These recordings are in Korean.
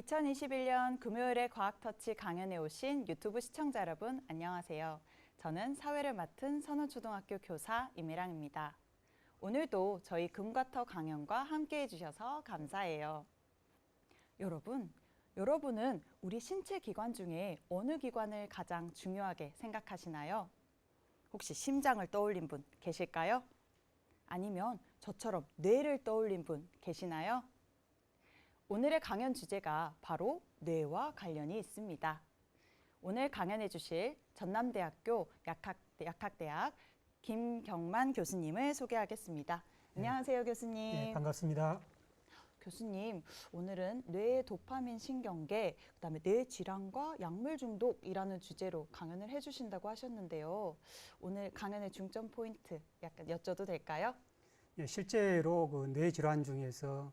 2021년 금요일에 과학터치 강연에 오신 유튜브 시청자 여러분 안녕하세요. 저는 사회를 맡은 선우초등학교 교사 임혜랑입니다. 오늘도 저희 금과터 강연과 함께 해주셔서 감사해요. 여러분은 우리 신체 기관 중에 어느 기관을 가장 중요하게 생각하시나요? 혹시 심장을 떠올린 분 계실까요? 아니면 저처럼 뇌를 떠올린 분 계시나요? 오늘의 강연 주제가 바로 뇌와 관련이 있습니다. 오늘 강연해 주실 전남대학교 약학대학 김경만 교수님을 소개하겠습니다. 안녕하세요, 교수님. 네, 반갑습니다. 교수님, 오늘은 뇌의 도파민 신경계, 그다음에 뇌 질환과 약물 중독이라는 주제로 강연을 해주신다고 하셨는데요. 오늘 강연의 중점 포인트 약간 여쭤도 될까요? 예, 실제로 그 뇌 질환 중에서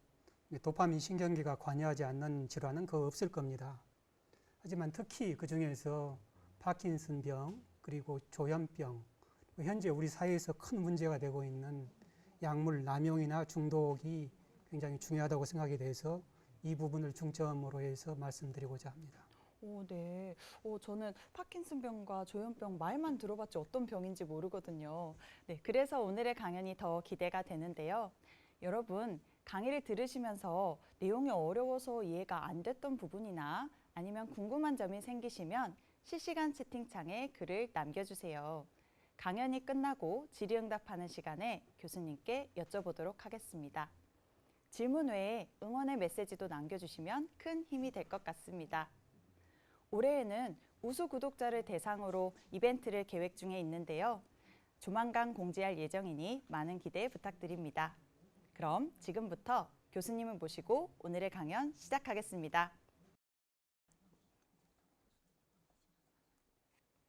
도파민 신경계가 관여하지 않는 질환은 거의 없을 겁니다. 하지만 특히 그 중에서 파킨슨병, 그리고 조현병, 현재 우리 사회에서 큰 문제가 되고 있는 약물 남용이나 중독이 굉장히 중요하다고 생각이 돼서 이 부분을 중점으로 해서 말씀드리고자 합니다. 네. 저는 파킨슨병과 조현병 말만 들어봤지 어떤 병인지 모르거든요. 네, 그래서 오늘의 강연이 더 기대가 되는데요. 여러분, 강의를 들으시면서 내용이 어려워서 이해가 안 됐던 부분이나 아니면 궁금한 점이 생기시면 실시간 채팅창에 글을 남겨주세요. 강연이 끝나고 질의응답하는 시간에 교수님께 여쭤보도록 하겠습니다. 질문 외에 응원의 메시지도 남겨주시면 큰 힘이 될 것 같습니다. 올해에는 우수 구독자를 대상으로 이벤트를 계획 중에 있는데요. 조만간 공지할 예정이니 많은 기대 부탁드립니다. 그럼 지금부터 교수님을 모시고 오늘의 강연 시작하겠습니다.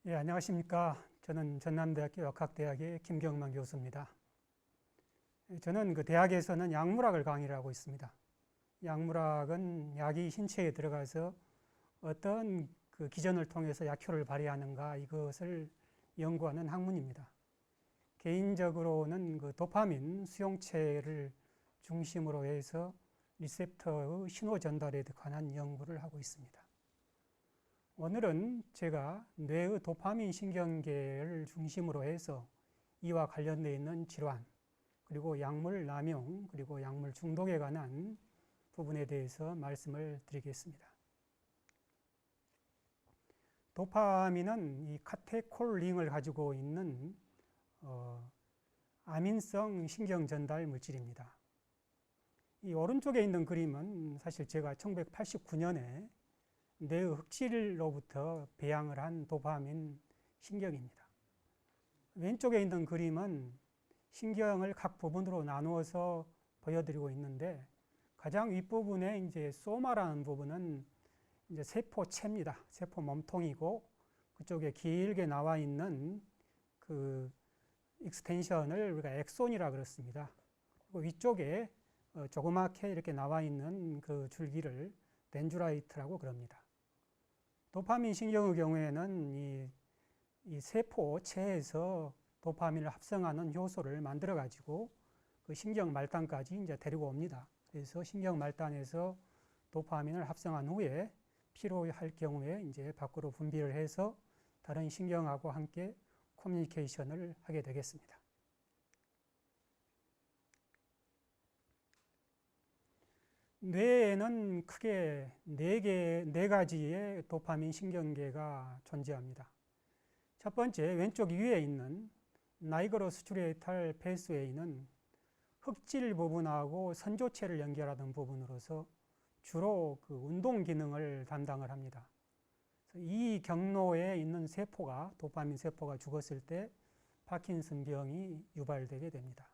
예, 안녕하십니까. 저는 전남대학교 약학대학의 김경만 교수입니다. 저는 그 대학에서는 약물학을 강의를 하고 있습니다. 약물학은 약이 신체에 들어가서 어떤 그 기전을 통해서 약효를 발휘하는가 이것을 연구하는 학문입니다. 개인적으로는 그 도파민 수용체를 중심으로 해서 리셉터의 신호 전달에 관한 연구를 하고 있습니다. 오늘은 제가 뇌의 도파민 신경계를 중심으로 해서 이와 관련되어 있는 질환, 그리고 약물 남용, 그리고 약물 중독에 관한 부분에 대해서 말씀을 드리겠습니다. 도파민은 이 카테콜린을 가지고 있는 아민성 신경 전달 물질입니다. 이 오른쪽에 있는 그림은 사실 제가 1989년에 뇌의 흑질로부터 배양을 한 도파민 신경입니다. 왼쪽에 있는 그림은 신경을 각 부분으로 나누어서 보여드리고 있는데 가장 윗부분에 이제 소마라는 부분은 이제 세포체입니다. 세포 몸통이고 그쪽에 길게 나와 있는 그 익스텐션을 우리가 엑손이라 그렇습니다. 그리고 위쪽에 조그맣게 이렇게 나와 있는 그 줄기를 덴드라이트라고 그럽니다. 도파민 신경의 경우에는 이 세포체에서 도파민을 합성하는 효소를 만들어 가지고 그 신경 말단까지 이제 데리고 옵니다. 그래서 신경 말단에서 도파민을 합성한 후에 필요할 경우에 이제 밖으로 분비를 해서 다른 신경하고 함께 커뮤니케이션을 하게 되겠습니다. 뇌에는 크게 네 가지의 도파민 신경계가 존재합니다. 첫 번째, 왼쪽 위에 있는 나이그로스트레이탈 페이스웨이는 흑질 부분하고 선조체를 연결하는 부분으로서 주로 그 운동 기능을 담당을 합니다. 이 경로에 있는 세포가 도파민 세포가 죽었을 때 파킨슨병이 유발되게 됩니다.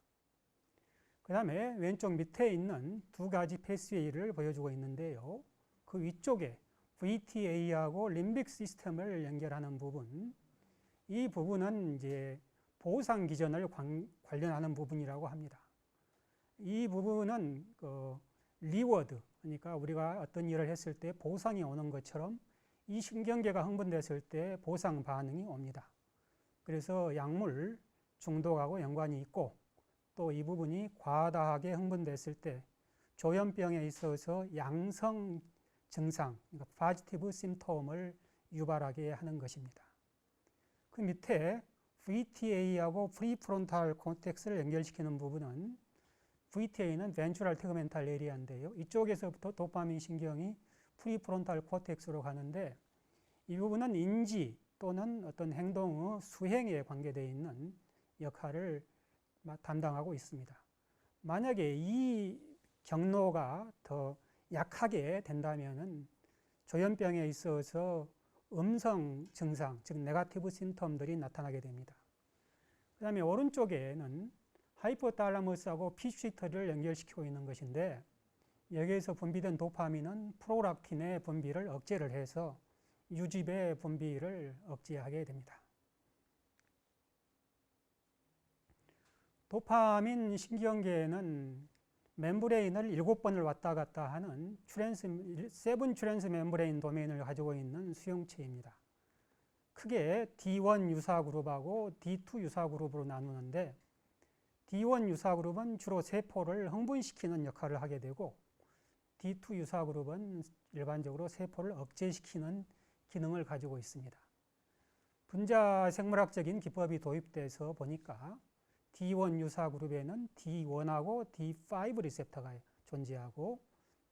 그 다음에 왼쪽 밑에 있는 두 가지 패스웨이를 보여주고 있는데요. 그 위쪽에 VTA하고 림빅 시스템을 연결하는 부분, 이 부분은 이제 보상 기전을 관련하는 부분이라고 합니다. 이 부분은 리워드, 그러니까 우리가 어떤 일을 했을 때 보상이 오는 것처럼 이 신경계가 흥분됐을 때 보상 반응이 옵니다. 그래서 약물 중독하고 연관이 있고 또 이 부분이 과다하게 흥분됐을 때 조현병에 있어서 양성 증상, 그러니까 positive symptom을 유발하게 하는 것입니다. 그 밑에 VTA하고 프리프론탈 코텍스를 연결시키는 부분은 VTA는 벤트럴 태그멘탈 에리아인데요. 이쪽에서부터 도파민 신경이 프리프론탈 코텍스로 가는데 이 부분은 인지 또는 어떤 행동의 수행에 관계되어 있는 역할을 담당하고 있습니다. 만약에 이 경로가 더 약하게 된다면은 조현병에 있어서 음성 증상, 즉 네거티브 심텀들이 나타나게 됩니다. 그 다음에 오른쪽에는 하이포탈라머스하고 피itu이터리를 연결시키고 있는 것인데 여기에서 분비된 도파민은 프로락틴의 분비를 억제를 해서 유지배 분비를 억제하게 됩니다. 도파민 신경계는 멤브레인을 7번을 왔다 갔다 하는 세븐 트랜스 멤브레인 도메인을 가지고 있는 수용체입니다. 크게 D1 유사 그룹하고 D2 유사 그룹으로 나누는데 D1 유사 그룹은 주로 세포를 흥분시키는 역할을 하게 되고 D2 유사 그룹은 일반적으로 세포를 억제시키는 기능을 가지고 있습니다. 분자 생물학적인 기법이 도입돼서 보니까 D1 유사 그룹에는 D1하고 D5 리셉터가 존재하고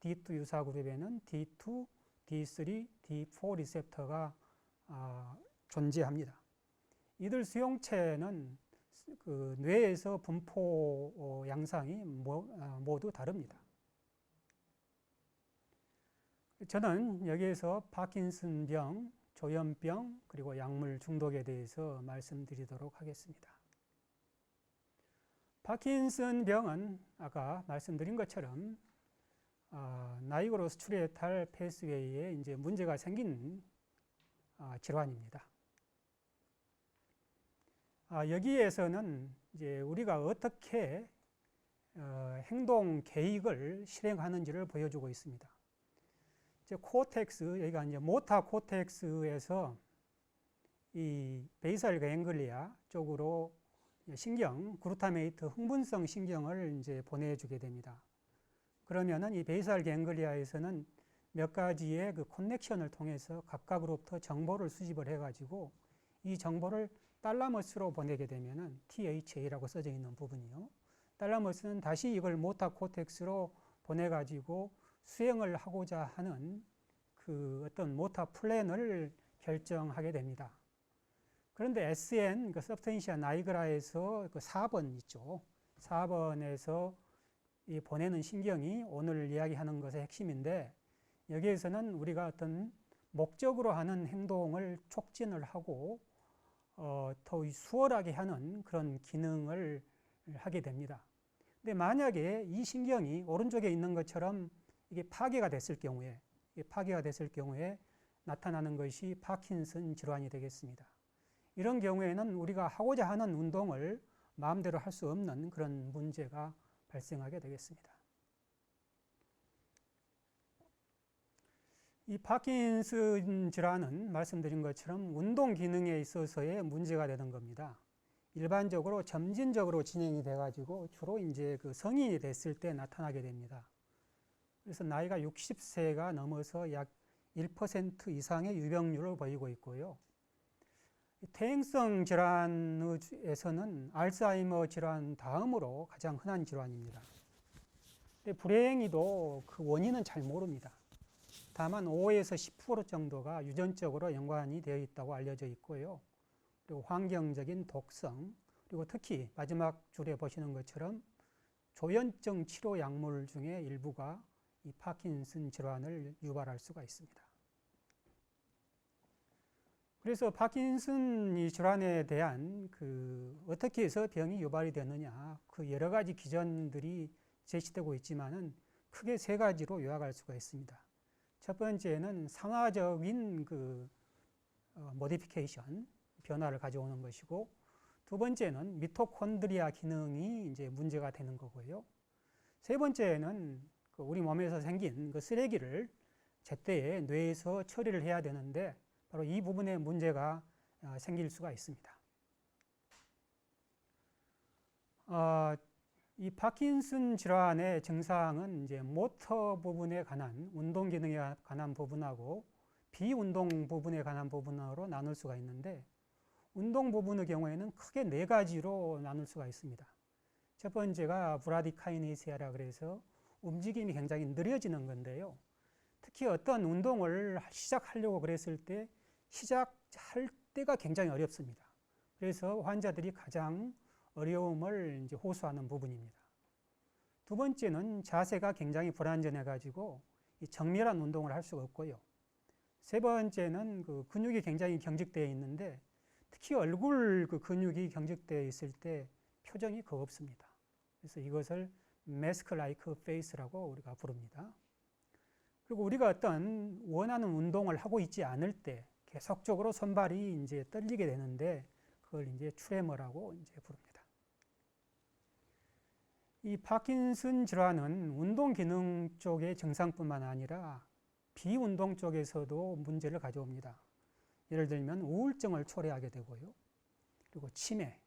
D2 유사 그룹에는 D2, D3, D4 리셉터가 존재합니다. 이들 수용체는 그 뇌에서 분포 양상이 모두 다릅니다. 저는 여기에서 파킨슨병, 조현병, 그리고 약물 중독에 대해서 말씀드리도록 하겠습니다. 파킨슨병은 아까 말씀드린 것처럼 나이그로 스츄리에탈 패스웨이에 이제 문제가 생긴 질환입니다. 여기에서는 이제 우리가 어떻게 행동 계획을 실행하는지를 보여주고 있습니다. 이제 코텍스, 여기가 이제 모타 코텍스에서 이 베이설 갱글리아 쪽으로 신경, 글루타메이트 흥분성 신경을 이제 보내주게 됩니다. 그러면은 이 베이설 갱글리아에서는 몇 가지의 그 커넥션을 통해서 각각으로부터 정보를 수집을 해가지고 이 정보를 탈라머스로 보내게 되면은 THA라고 써져 있는 부분이요. 탈라머스는 다시 이걸 모타 코텍스로 보내가지고 수행을 하고자 하는 그 어떤 모타 플랜을 결정하게 됩니다. 그런데 SN, 그 서브스탄시아 나이그라에서 그 4번 있죠. 4번에서 이 보내는 신경이 오늘 이야기하는 것의 핵심인데 여기에서는 우리가 어떤 목적으로 하는 행동을 촉진을 하고 더 수월하게 하는 그런 기능을 하게 됩니다. 근데 만약에 이 신경이 오른쪽에 있는 것처럼 이게 파괴가 됐을 경우에 나타나는 것이 파킨슨 질환이 되겠습니다. 이런 경우에는 우리가 하고자 하는 운동을 마음대로 할 수 없는 그런 문제가 발생하게 되겠습니다. 이 파킨슨 질환은 말씀드린 것처럼 운동 기능에 있어서의 문제가 되는 겁니다. 일반적으로 점진적으로 진행이 돼가지고 주로 이제 그 성인이 됐을 때 나타나게 됩니다. 그래서 나이가 60세가 넘어서 약 1% 이상의 유병률을 보이고 있고요. 퇴행성 질환에서는 알츠하이머 질환 다음으로 가장 흔한 질환입니다. 근데 불행히도 그 원인은 잘 모릅니다. 다만 5에서 10% 정도가 유전적으로 연관이 되어 있다고 알려져 있고요. 그리고 환경적인 독성, 그리고 특히 마지막 줄에 보시는 것처럼 조현증 치료 약물 중에 일부가 이 파킨슨 질환을 유발할 수가 있습니다. 그래서 파킨슨 이 질환에 대한 그 어떻게 해서 병이 유발이 되느냐, 그 여러 가지 기전들이 제시되고 있지만은 크게 3가지로 요약할 수가 있습니다. 첫 번째는 상하적인 그 모디피케이션, 변화를 가져오는 것이고, 두 번째는 미토콘드리아 기능이 이제 문제가 되는 거고요. 세 번째는 그 우리 몸에서 생긴 그 쓰레기를 제때에 뇌에서 처리를 해야 되는데 바로 이 부분에 문제가 생길 수가 있습니다. 이 파킨슨 질환의 증상은 이제 모터 부분에 관한 운동 기능에 관한 부분하고 비운동 부분에 관한 부분으로 나눌 수가 있는데 운동 부분의 경우에는 크게 네 가지로 나눌 수가 있습니다. 첫 번째가 브라디카이네시아라 그래서 움직임이 굉장히 느려지는 건데요. 특히 어떤 운동을 시작하려고 그랬을 때 시작할 때가 굉장히 어렵습니다. 그래서 환자들이 가장 어려움을 이제 호소하는 부분입니다. 두 번째는 자세가 굉장히 불안전해 가지고 정밀한 운동을 할 수가 없고요. 세 번째는 그 근육이 굉장히 경직되어 있는데 특히 얼굴 그 근육이 경직되어 있을 때 표정이 거의 없습니다. 그래서 이것을 마스크 라이크 페이스라고 우리가 부릅니다. 그리고 우리가 어떤 원하는 운동을 하고 있지 않을 때 계속적으로 손발이 이제 떨리게 되는데 그걸 이제 트레머라고 이제 부릅니다. 이 파킨슨 질환은 운동 기능 쪽의 증상뿐만 아니라 비운동 쪽에서도 문제를 가져옵니다. 예를 들면 우울증을 초래하게 되고요. 그리고 치매,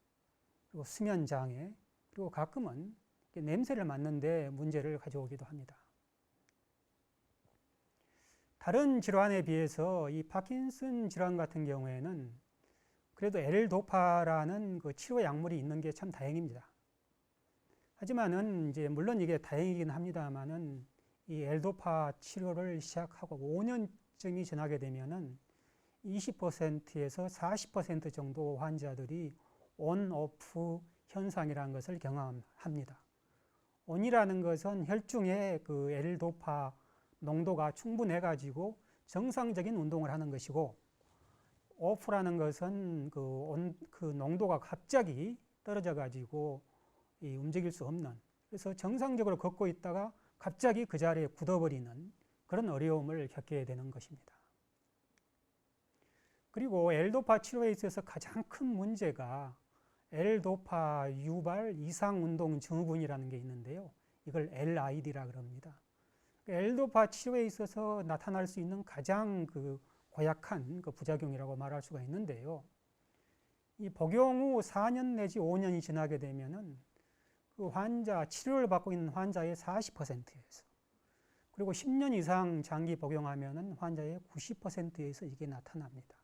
그리고 수면 장애, 그리고 가끔은 냄새를 맡는데 문제를 가져오기도 합니다. 다른 질환에 비해서 이 파킨슨 질환 같은 경우에는 그래도 L도파라는 그 치료 약물이 있는 게 참 다행입니다. 하지만은 이제 물론 이게 다행이긴 합니다만은 이 L도파 치료를 시작하고 5년쯤이 지나게 되면은 20%에서 40% 정도 환자들이 온오프 현상이라는 것을 경험합니다. 온이라는 것은 혈중에 그 L도파 농도가 충분해 가지고 정상적인 운동을 하는 것이고 오프라는 것은 그 농도가 갑자기 떨어져 가지고 움직일 수 없는, 그래서 정상적으로 걷고 있다가 갑자기 그 자리에 굳어버리는 그런 어려움을 겪게 되는 것입니다. 그리고 L도파 치료에 있어서 가장 큰 문제가 L도파 유발 이상 운동 증후군이라는 게 있는데요. 이걸 LID라 그럽니다. L도파 치료에 있어서 나타날 수 있는 가장 그 고약한 그 부작용이라고 말할 수가 있는데요. 이 복용 후 4년 내지 5년이 지나게 되면은 그 환자, 치료를 받고 있는 환자의 40%에서 그리고 10년 이상 장기 복용하면은 환자의 90%에서 이게 나타납니다.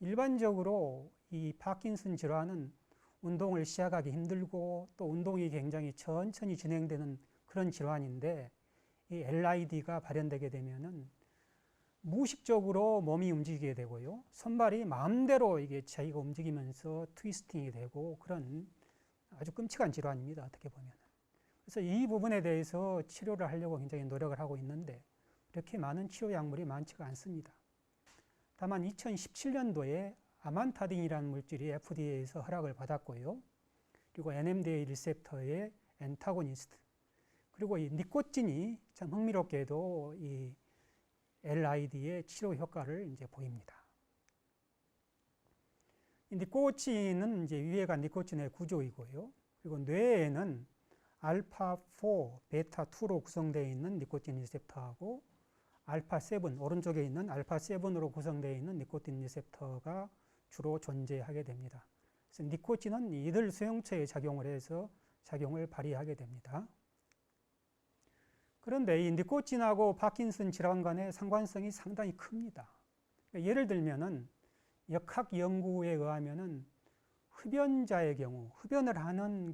일반적으로 이 파킨슨 질환은 운동을 시작하기 힘들고 또 운동이 굉장히 천천히 진행되는 그런 질환인데 이 LID가 발현되게 되면은 무의식적으로 몸이 움직이게 되고요. 손발이 마음대로 이게 자기가 움직이면서 트위스팅이 되고 그런 아주 끔찍한 질환입니다. 어떻게 보면. 그래서 이 부분에 대해서 치료를 하려고 굉장히 노력을 하고 있는데 이렇게 많은 치료 약물이 많지가 않습니다. 다만 2017년도에 아만타딘이라는 물질이 FDA에서 허락을 받았고요. 그리고 NMDA 리셉터의 엔타고니스트, 그리고 이 니코틴이 참 흥미롭게도 이 LID의 치료 효과를 이제 보입니다. 이 니코틴은 이제 위에가 니코틴의 구조이고요. 그리고 뇌에는 알파4, 베타2로 구성되어 있는 니코틴 리셉터하고 알파7, 오른쪽에 있는 알파7으로 구성되어 있는 니코틴 리셉터가 주로 존재하게 됩니다. 그래서 니코틴은 이들 수용체에 작용을 해서 작용을 발휘하게 됩니다. 그런데 이 니코틴하고 파킨슨 질환 간의 상관성이 상당히 큽니다. 그러니까 예를 들면은 역학 연구에 의하면은 흡연자의 경우, 흡연을 하는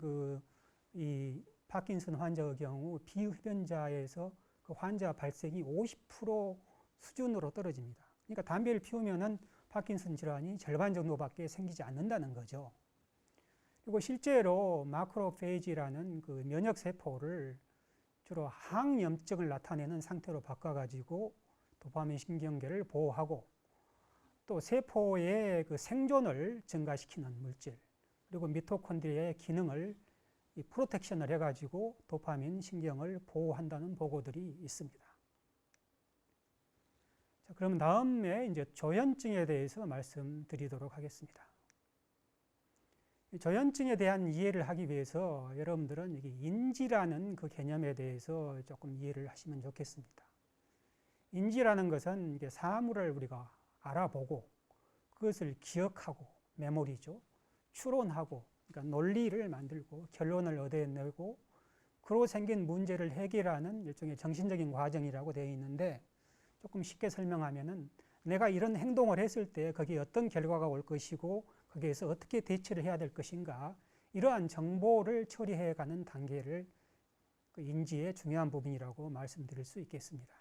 이 파킨슨 환자의 경우 비흡연자에서 그 환자 발생이 50% 수준으로 떨어집니다. 그러니까 담배를 피우면은 파킨슨 질환이 절반 정도밖에 생기지 않는다는 거죠. 그리고 실제로 마크로페이지라는 그 면역 세포를 주로 항염증을 나타내는 상태로 바꿔가지고 도파민 신경계를 보호하고 또 세포의 그 생존을 증가시키는 물질, 그리고 미토콘드리아의 기능을 이 프로텍션을 해가지고 도파민 신경을 보호한다는 보고들이 있습니다. 자, 그럼 다음에 이제 조현증에 대해서 말씀드리도록 하겠습니다. 조현증에 대한 이해를 하기 위해서 여러분들은 이게 인지라는 그 개념에 대해서 조금 이해를 하시면 좋겠습니다. 인지라는 것은 이게 사물을 우리가 알아보고 그것을 기억하고 메모리죠. 추론하고 그러니까 논리를 만들고 결론을 얻어내고 그로 생긴 문제를 해결하는 일종의 정신적인 과정이라고 되어 있는데, 조금 쉽게 설명하면은 내가 이런 행동을 했을 때 거기에 어떤 결과가 올 것이고 거기에서 어떻게 대처를 해야 될 것인가, 이러한 정보를 처리해가는 단계를 그 인지의 중요한 부분이라고 말씀드릴 수 있겠습니다.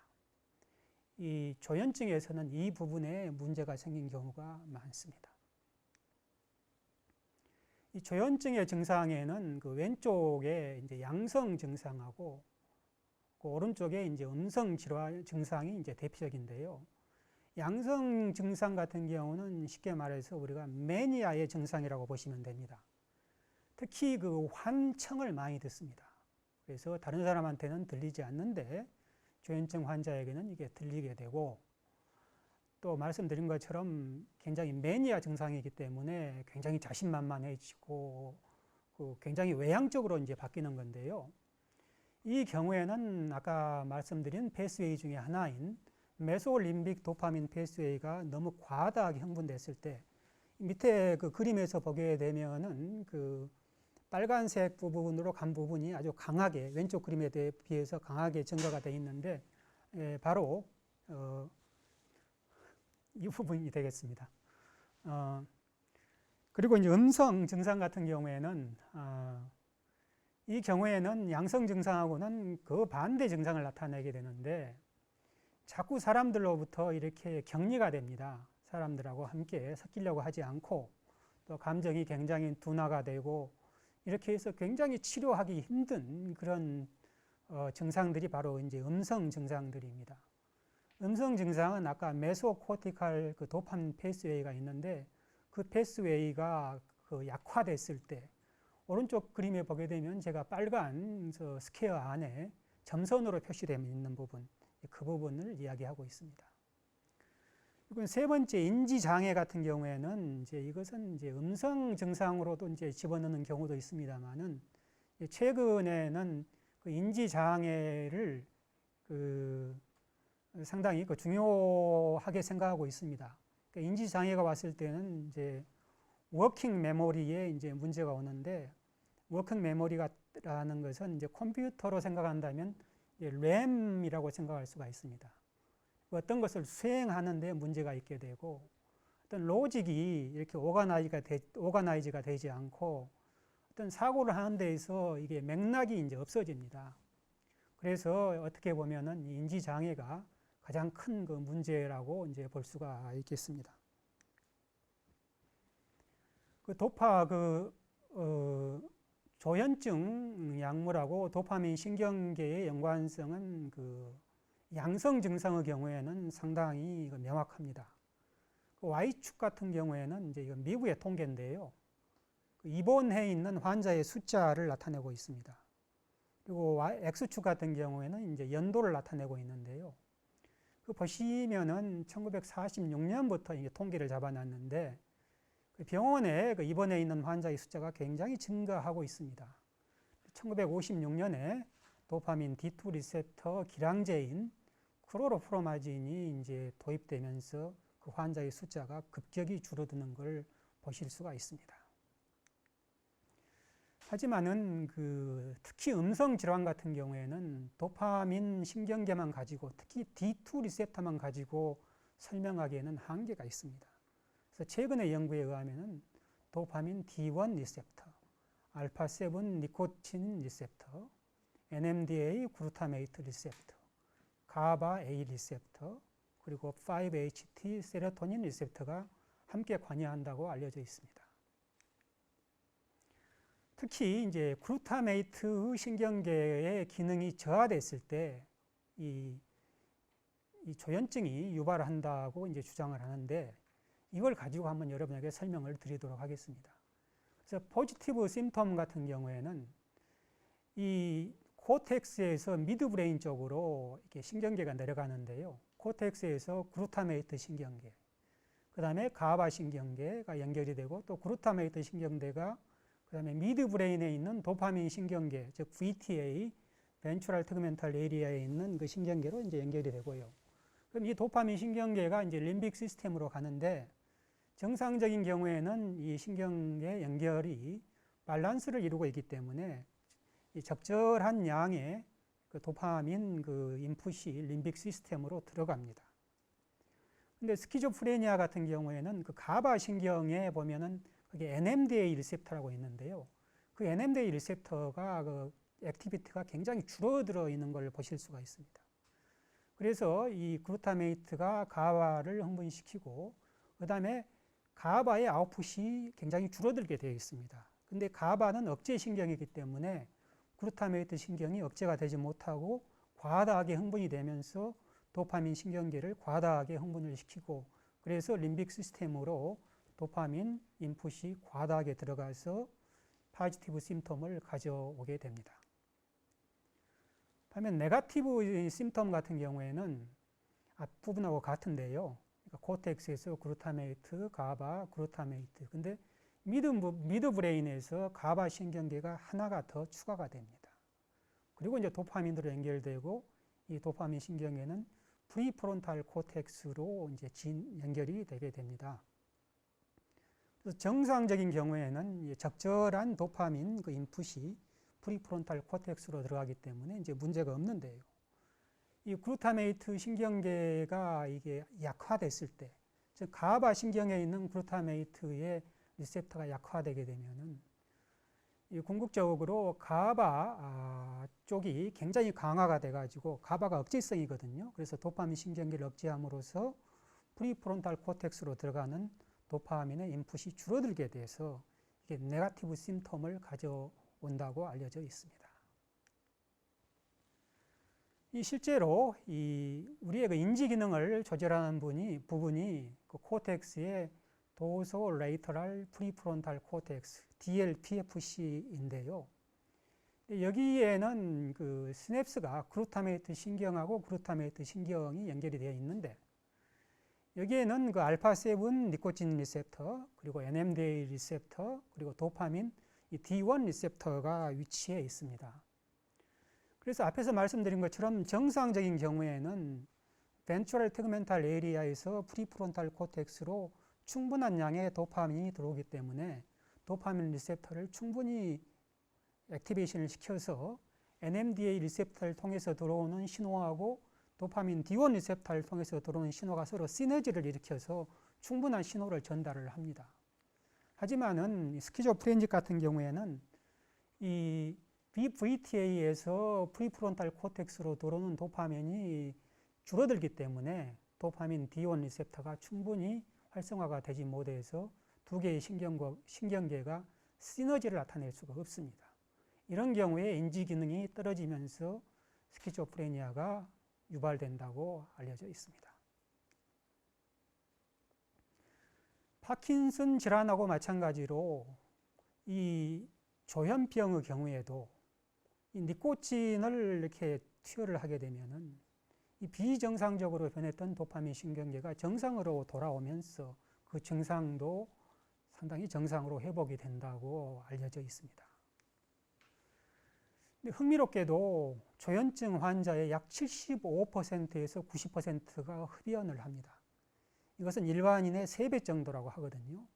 이 조현증에서는 이 부분에 문제가 생긴 경우가 많습니다. 이 조현증의 증상에는 그 왼쪽에 이제 양성 증상하고 그 오른쪽에 이제 음성 질환 증상이 이제 대표적인데요. 양성 증상 같은 경우는 쉽게 말해서 우리가 매니아의 증상이라고 보시면 됩니다. 특히 그 환청을 많이 듣습니다. 그래서 다른 사람한테는 들리지 않는데 조현증 환자에게는 이게 들리게 되고, 또 말씀드린 것처럼 굉장히 매니아 증상이기 때문에 굉장히 자신만만해지고 그 굉장히 외향적으로 이제 바뀌는 건데요. 이 경우에는 아까 말씀드린 패스웨이 중에 하나인 메소림빅 도파민 패스웨이가 너무 과다하게 흥분됐을 때, 밑에 그 그림에서 보게 되면은 그 빨간색 부분으로 간 부분이 아주 강하게, 왼쪽 그림에 비해서 강하게 증가가 되어 있는데, 바로 이 부분이 되겠습니다. 그리고 이제 음성 증상 같은 경우에는 이 경우에는 양성 증상하고는 그 반대 증상을 나타내게 되는데, 자꾸 사람들로부터 이렇게 격리가 됩니다. 사람들하고 함께 섞이려고 하지 않고, 또 감정이 굉장히 둔화가 되고, 이렇게 해서 굉장히 치료하기 힘든 그런 증상들이 바로 이제 음성 증상들입니다. 음성 증상은 아까 메소코티칼 그 도파민 패스웨이가 있는데, 그 패스웨이가 그 약화됐을 때, 오른쪽 그림에 보게 되면 제가 빨간 스퀘어 안에 점선으로 표시되어 있는 부분, 그 부분을 이야기하고 있습니다. 그리고 세 번째 인지 장애 같은 경우에는 이것은 음성 증상으로도 집어넣는 경우도 있습니다만은, 최근에는 그 인지 장애를 상당히 중요하게 생각하고 있습니다. 그러니까 인지 장애가 왔을 때는 워킹 메모리에 문제가 오는데, 워킹 메모리라는 것은 컴퓨터로 생각한다면 램이라고 생각할 수가 있습니다. 어떤 것을 수행하는 데 문제가 있게 되고, 어떤 로직이 이렇게 오가나이즈가 되지 않고, 어떤 사고를 하는 데에서 이게 맥락이 없어집니다. 그래서 어떻게 보면은 인지 장애가 가장 큰 그 문제라고 볼 수가 있겠습니다. 그 도파 조현증 약물하고 도파민 신경계의 연관성은 그 양성 증상의 경우에는 상당히 명확합니다. 그 Y축 같은 경우에는 이건 미국의 통계인데요. 입원해 있는 환자의 숫자를 나타내고 있습니다. 그리고 X축 같은 경우에는 연도를 나타내고 있는데요. 그 보시면은 1946년부터 이게 통계를 잡아놨는데, 그 병원에 입원해 있는 환자의 숫자가 굉장히 증가하고 있습니다. 1956년에 도파민 D2 리셉터 기량제인 클로로프로마진이 도입되면서 그 환자의 숫자가 급격히 줄어드는 걸 보실 수가 있습니다. 하지만은 특히 음성 질환 같은 경우에는 도파민 신경계만 가지고, 특히 D2 리셉터만 가지고 설명하기에는 한계가 있습니다. 그래서 최근의 연구에 의하면은 도파민 D1 리셉터, 알파7 니코틴 리셉터, NMDA 글루타메이트 리셉터, 가바 A 리셉터, 그리고 5-HT 세로토닌 리셉터가 함께 관여한다고 알려져 있습니다. 특히 글루타메이트 신경계의 기능이 저하됐을 때 이 조현증이 유발한다고 주장을 하는데, 이걸 가지고 한번 여러분에게 설명을 드리도록 하겠습니다. 그래서 포지티브 심텀 같은 경우에는 이 코텍스에서 미드브레인 쪽으로 이렇게 신경계가 내려가는데요. 코텍스에서 글루타메이트 신경계, 그 다음에 가바 신경계가 연결이 되고, 또 글루타메이트 신경계가 그 다음에 미드브레인에 있는 도파민 신경계, 즉 VTA, 벤츄럴 태그멘탈 에리아에 있는 그 신경계로 연결이 되고요. 그럼 이 도파민 신경계가 림빅 시스템으로 가는데, 정상적인 경우에는 이 신경계 연결이 밸런스를 이루고 있기 때문에 이 적절한 양의 그 도파민 그 인풋이 림빅 시스템으로 들어갑니다. 근데 스키조프레니아 같은 경우에는 그 가바 신경에 보면은 그게 NMDA 리셉터라고 있는데요. 그 NMDA 리셉터가 그 액티비티가 굉장히 줄어들어 있는 걸 보실 수가 있습니다. 그래서 이 글루타메이트가 가바를 흥분시키고 그다음에 가바의 아웃풋이 굉장히 줄어들게 되어 있습니다. 근데 가바는 억제 신경이기 때문에 글루타메이트 신경이 억제가 되지 못하고 과다하게 흥분이 되면서 도파민 신경계를 과다하게 흥분을 시키고 그래서 림빅 시스템으로 도파민 인풋이 과다하게 들어가서 포지티브 심텀을 가져오게 됩니다. 반면 네거티브 심텀 같은 경우에는 앞부분하고 같은데요. 그러니까 코텍스에서 글루타메이트, 가바, 글루타메이트. 근데 미드 브레인에서 가바 신경계가 하나가 더 추가가 됩니다. 그리고 이제 도파민으로 연결되고 이 도파민 신경계는 프리프론탈 코텍스로 이제 연결이 되게 됩니다. 그래서 정상적인 경우에는 적절한 도파민 그 인풋이 프리프론탈 코텍스로 들어가기 때문에 이제 문제가 없는데요. 이 글루타메이트 신경계가 이게 약화됐을 때, 즉 가바 신경에 있는 글루타메이트의 리셉터가 약화되게 되면은 이 궁극적으로 가바 쪽이 굉장히 강화가 돼가지고 가바가 억제성이거든요. 그래서 도파민 신경계를 억제함으로써 프리프론탈 코텍스로 들어가는 도파민의 인풋이 줄어들게 돼서 이게 네거티브 심텀을 가져온다고 알려져 있습니다. 이 실제로 우리의 그 인지 기능을 조절하는 부분이 그 코텍스의 도소 레이터럴 프리프론탈 코텍스 DLPFC인데요. 여기에는 그 시냅스가 글루타메이트 신경하고 글루타메이트 신경이 연결이 되어 있는데 여기에는 그 알파7 니코틴 리셉터 그리고 NMDA 리셉터 그리고 도파민 이 D1 리셉터가 위치해 있습니다. 그래서 앞에서 말씀드린 것처럼 정상적인 경우에는 벤트럴 태그멘탈 에리아에서 프리프론탈 코텍스로 충분한 양의 도파민이 들어오기 때문에 도파민 리셉터를 충분히 액티베이션을 시켜서 NMDA 리셉터를 통해서 들어오는 신호하고 도파민 D1 리셉터를 통해서 들어오는 신호가 서로 시너지를 일으켜서 충분한 신호를 전달을 합니다. 하지만은 스키조프레니아 같은 경우에는 이 VTA에서 프리프론탈 코텍스로 들어오는 도파민이 줄어들기 때문에 도파민 D1 리셉터가 충분히 활성화가 되지 못해서 두 개의 신경계가 시너지를 나타낼 수가 없습니다. 이런 경우에 인지 기능이 떨어지면서 스키조프레니아가 유발된다고 알려져 있습니다. 파킨슨 질환하고 마찬가지로 이 조현병의 경우에도 이 니코틴을 이렇게 투여를 하게 되면은 이 비정상적으로 변했던 도파민 신경계가 정상으로 돌아오면서 그 증상도 상당히 정상으로 회복이 된다고 알려져 있습니다. 근데 흥미롭게도 조현증 환자의 약 75%에서 90%가 흡연을 합니다. 이것은 일반인의 3배 정도라고 하거든요.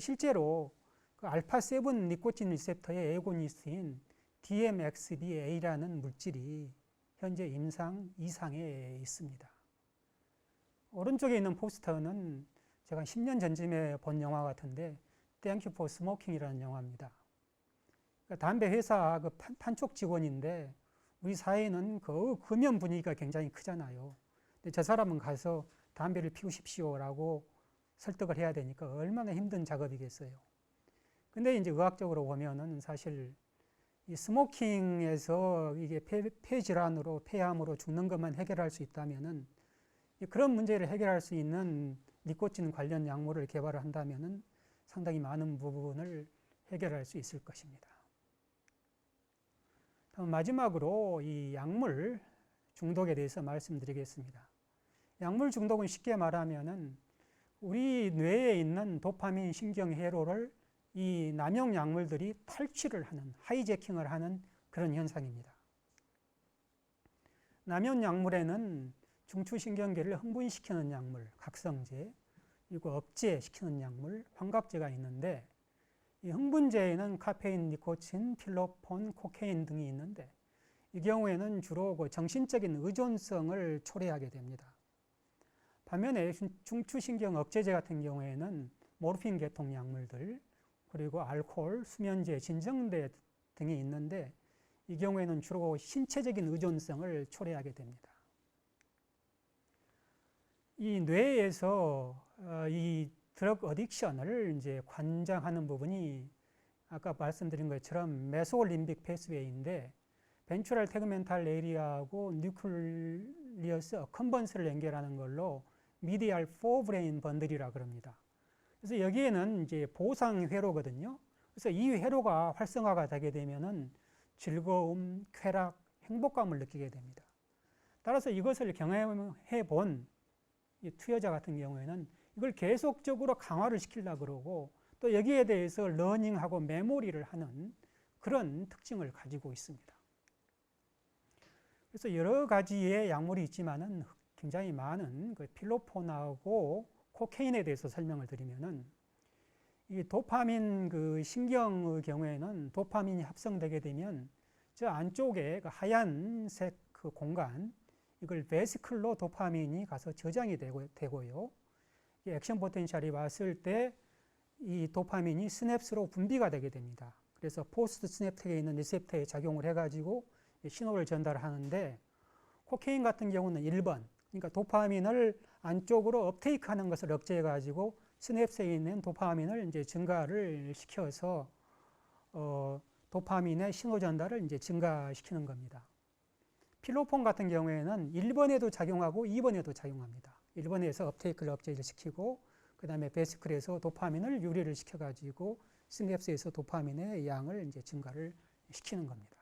실제로 그 알파7 니코틴 리셉터의 에고니스트인 DMXBA라는 물질이 현재 임상 이상에 있습니다. 오른쪽에 있는 포스터는 제가 10년 전쯤에 본 영화 같은데 Thank You for Smoking이라는 영화입니다. 그러니까 담배 회사 그 판촉 직원인데 우리 사회는 그 금연 분위기가 굉장히 크잖아요. 근데 저 사람은 가서 담배를 피우십시오라고 설득을 해야 되니까 얼마나 힘든 작업이겠어요. 근데 이제 의학적으로 보면은 사실 이 스모킹에서 이게 폐 질환으로 폐암으로 죽는 것만 해결할 수 있다면은 그런 문제를 해결할 수 있는 니코틴 관련 약물을 개발을 한다면은 상당히 많은 부분을 해결할 수 있을 것입니다. 다음 마지막으로 이 약물 중독에 대해서 말씀드리겠습니다. 약물 중독은 쉽게 말하면은 우리 뇌에 있는 도파민 신경 회로를 이 남용 약물들이 탈취를 하는, 하이제킹을 하는 그런 현상입니다. 남용 약물에는 중추신경계를 흥분시키는 약물, 각성제, 그리고 억제시키는 약물, 환각제가 있는데 이 흥분제에는 카페인, 니코틴, 필로폰, 코케인 등이 있는데 이 경우에는 주로 그 정신적인 의존성을 초래하게 됩니다. 반면에 중추신경 억제제 같은 경우에는 모르핀 계통 약물들, 그리고 알코올, 수면제, 진정제 등이 있는데 이 경우에는 주로 신체적인 의존성을 초래하게 됩니다. 이 뇌에서 이 드럭 어딕션을 이제 관장하는 부분이 아까 말씀드린 것처럼 메소림빅 패스웨이인데 벤트럴 태그멘탈 에리아하고 뉴클리어스 어컨번스를 연결하는 걸로 미디알 포브레인 번들이라 그럽니다. 그래서 여기에는 이제 보상 회로거든요. 그래서 이 회로가 활성화가 되게 되면은 즐거움, 쾌락, 행복감을 느끼게 됩니다. 따라서 이것을 경험해 본 이 투여자 같은 경우에는 이걸 계속적으로 강화를 시키려고 그러고 또 여기에 대해서 러닝하고 메모리를 하는 그런 특징을 가지고 있습니다. 그래서 여러 가지의 약물이 있지만은 굉장히 많은 그 필로폰하고 코케인에 대해서 설명을 드리면은 이 도파민 그 신경의 경우에는 도파민이 합성되게 되면 저 안쪽에 그 하얀색 그 공간 이걸 베시클로 도파민이 가서 저장이 되고요. 이 액션 포텐셜이 왔을 때 이 도파민이 시냅스로 분비가 되게 됩니다. 그래서 포스트 시냅틱에 있는 리셉터에 작용을 해가지고 신호를 전달하는데 코케인 같은 경우는 1번, 그러니까 도파민을 안쪽으로 업테이크하는 것을 억제해가지고 시냅스에 있는 도파민을 이제 증가를 시켜서 도파민의 신호 전달을 이제 증가시키는 겁니다. 필로폰 같은 경우에는 1번에도 작용하고 2번에도 작용합니다. 1번에서 업테이크를 억제를 시키고 그 다음에 베시클에서 도파민을 유래를 시켜가지고 시냅스에서 도파민의 양을 이제 증가를 시키는 겁니다.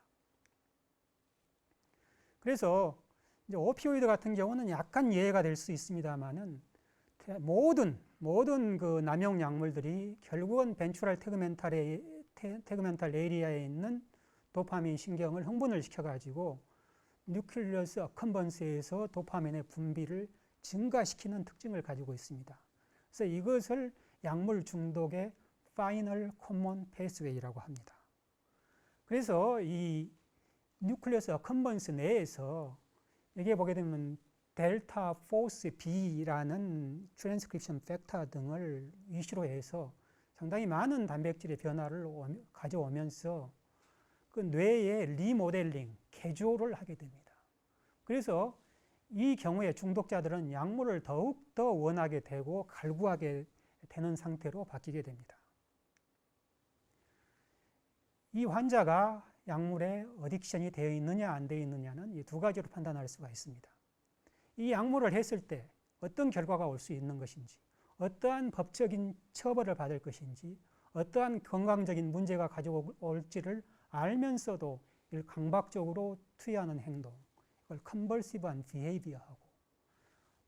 그래서 이제 오피오이드 같은 경우는 약간 예외가 될 수 있습니다만은 모든 그 남용 약물들이 결국은 벤트럴 태그멘탈 에리아에 있는 도파민 신경을 흥분을 시켜가지고 뉴클리어스 어컨번스에서 도파민의 분비를 증가시키는 특징을 가지고 있습니다. 그래서 이것을 약물 중독의 파이널 코먼 패스웨이라고 합니다. 그래서 이 뉴클리어스 어컨번스 내에서 여기에 보게 되면 델타 포스 B라는 트랜스크립션 팩터 등을 이슈로 해서 상당히 많은 단백질의 변화를 가져오면서 그 뇌의 리모델링, 개조를 하게 됩니다. 그래서 이 경우에 중독자들은 약물을 더욱더 원하게 되고 갈구하게 되는 상태로 바뀌게 됩니다. 이 환자가 약물에 어딕션이 되어 있느냐 안 되어 있느냐는 이 두 가지로 판단할 수가 있습니다. 이 약물을 했을 때 어떤 결과가 올 수 있는 것인지, 어떠한 법적인 처벌을 받을 것인지, 어떠한 건강적인 문제가 가져올지를 알면서도 이를 강박적으로 투여하는 행동, 이걸 컨벌시브한 비헤이비어하고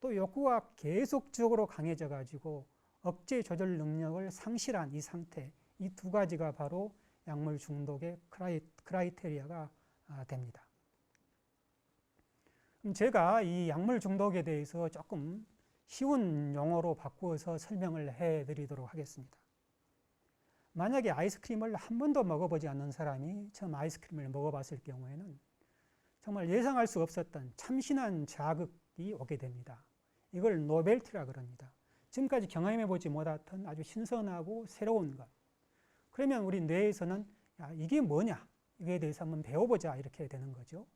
또 욕구가 계속적으로 강해져 가지고 억제 조절 능력을 상실한 이 상태, 이 두 가지가 바로 약물 중독의 크라이테리아가 됩니다. 그럼 제가 이 약물 중독에 대해서 조금 쉬운 용어로 바꾸어서 설명을 해드리도록 하겠습니다. 만약에 아이스크림을 한 번도 먹어보지 않는 사람이 처음 아이스크림을 먹어봤을 경우에는 정말 예상할 수 없었던 참신한 자극이 오게 됩니다. 이걸 노벨티라 그럽니다. 지금까지 경험해보지 못했던 아주 신선하고 새로운 것. 그러면 우리 뇌에서는 야, 이게 뭐냐? 이거에 대해서 한번 배워보자 이렇게 되는 거죠.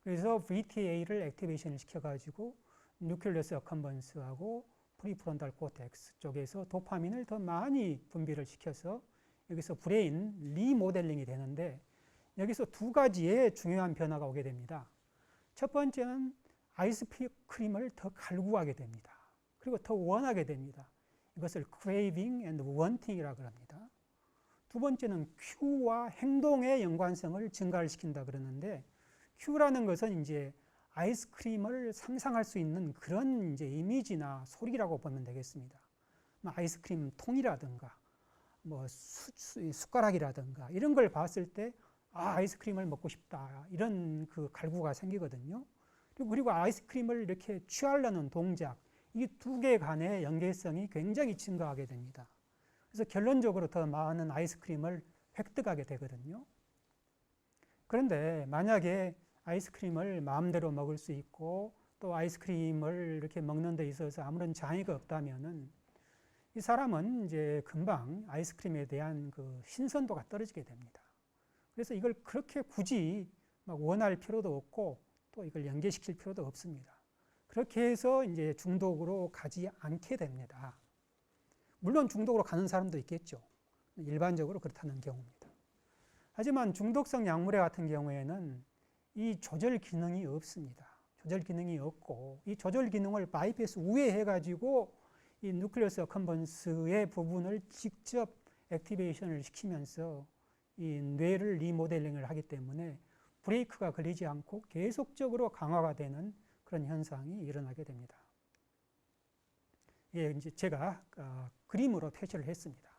그래서 VTA를 액티베이션을 시켜가지고 뉴클리어스 어컨번스하고 프리프론탈 코텍스 쪽에서 도파민을 더 많이 분비를 시켜서 여기서 브레인 리모델링이 되는데 여기서 두 가지의 중요한 변화가 오게 됩니다. 첫 번째는 아이스크림을 더 갈구하게 됩니다. 그리고 더 원하게 됩니다. 이것을 craving and wanting이라고 합니다. 두 번째는 Q와 행동의 연관성을 증가를 시킨다 그러는데 Q라는 것은 이제 아이스크림을 상상할 수 있는 그런 이제 이미지나 소리라고 보면 되겠습니다. 아이스크림 통이라든가 뭐 숟가락이라든가 이런 걸 봤을 때 아이스크림을 먹고 싶다 이런 그 갈구가 생기거든요. 그리고 아이스크림을 이렇게 취하려는 동작 이 두 개 간의 연계성이 굉장히 증가하게 됩니다. 그래서 결론적으로 더 많은 아이스크림을 획득하게 되거든요. 그런데 만약에 아이스크림을 마음대로 먹을 수 있고 또 아이스크림을 이렇게 먹는 데 있어서 아무런 장애가 없다면은 이 사람은 이제 금방 아이스크림에 대한 그 신선도가 떨어지게 됩니다. 그래서 이걸 그렇게 굳이 막 원할 필요도 없고 또 이걸 연계시킬 필요도 없습니다. 그렇게 해서 이제 중독으로 가지 않게 됩니다. 물론 중독으로 가는 사람도 있겠죠. 일반적으로 그렇다는 경우입니다. 하지만 중독성 약물에 같은 경우에는 이 조절 기능이 없습니다. 조절 기능이 없고 이 조절 기능을 바이패스 우회해 가지고 이 뉴클리어스 어컴번스의 부분을 직접 액티베이션을 시키면서 이 뇌를 리모델링을 하기 때문에 브레이크가 걸리지 않고 계속적으로 강화가 되는 그런 현상이 일어나게 됩니다. 예, 이제 제가 그림으로 표시를 했습니다.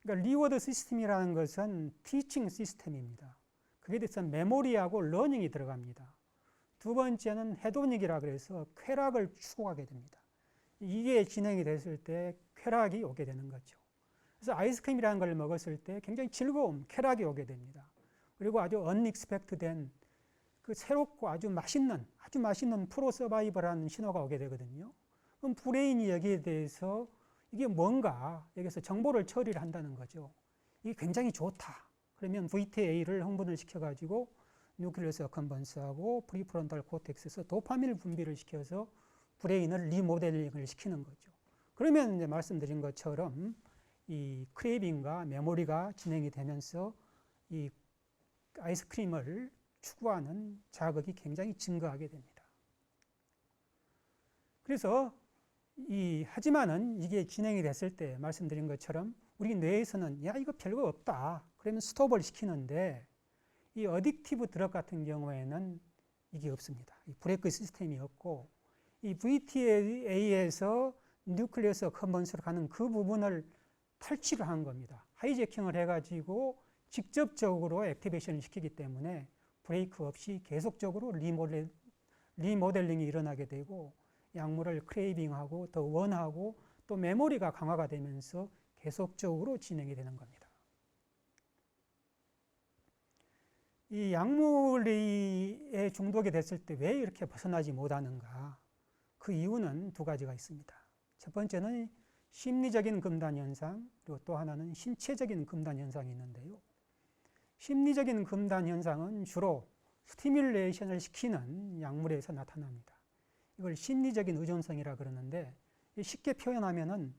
그러니까 리워드 시스템이라는 것은 티칭 시스템입니다. 그게 대해서 메모리하고 러닝이 들어갑니다. 두 번째는 헤도닉이라 그래서 쾌락을 추구하게 됩니다. 이게 진행이 됐을 때 쾌락이 오게 되는 거죠. 그래서 아이스크림이라는 걸 먹었을 때 굉장히 즐거움, 쾌락이 오게 됩니다. 그리고 아주 언익스펙트된 그 새롭고 아주 맛있는 프로 서바이벌한 신호가 오게 되거든요. 그럼 브레인이 여기에 대해서 이게 뭔가 여기서 정보를 처리를 한다는 거죠. 이게 굉장히 좋다. 그러면 VTA를 흥분을 시켜가지고 뉴클리어스 어컴번스하고 프리프론탈 코텍스에서 도파민을 분비를 시켜서 브레인을 리모델링을 시키는 거죠. 그러면 이제 말씀드린 것처럼 이 크레이빙과 메모리가 진행이 되면서 이 아이스크림을 추구하는 자극이 굉장히 증가하게 됩니다. 그래서 하지만은 이게 진행이 됐을 때 말씀드린 것처럼 우리 뇌에서는 야, 이거 별거 없다. 그러면 스톱을 시키는데 이 어딕티브 드럭 같은 경우에는 이게 없습니다. 이 브레이크 시스템이 없고 이 VTA에서 뉴클리어스 어컴번스로 가는 그 부분을 탈취를 한 겁니다. 하이제킹을 해가지고 직접적으로 액티베이션을 시키기 때문에 브레이크 없이 계속적으로 리모델링이 일어나게 되고 약물을 크레이빙하고 더 원하고 또 메모리가 강화가 되면서 계속적으로 진행이 되는 겁니다. 이 약물에 중독이 됐을 때 왜 이렇게 벗어나지 못하는가? 그 이유는 두 가지가 있습니다. 첫 번째는 심리적인 금단 현상, 그리고 또 하나는 신체적인 금단 현상이 있는데요. 심리적인 금단 현상은 주로 스티뮬레이션을 시키는 약물에서 나타납니다. 이걸 심리적인 의존성이라 그러는데 쉽게 표현하면은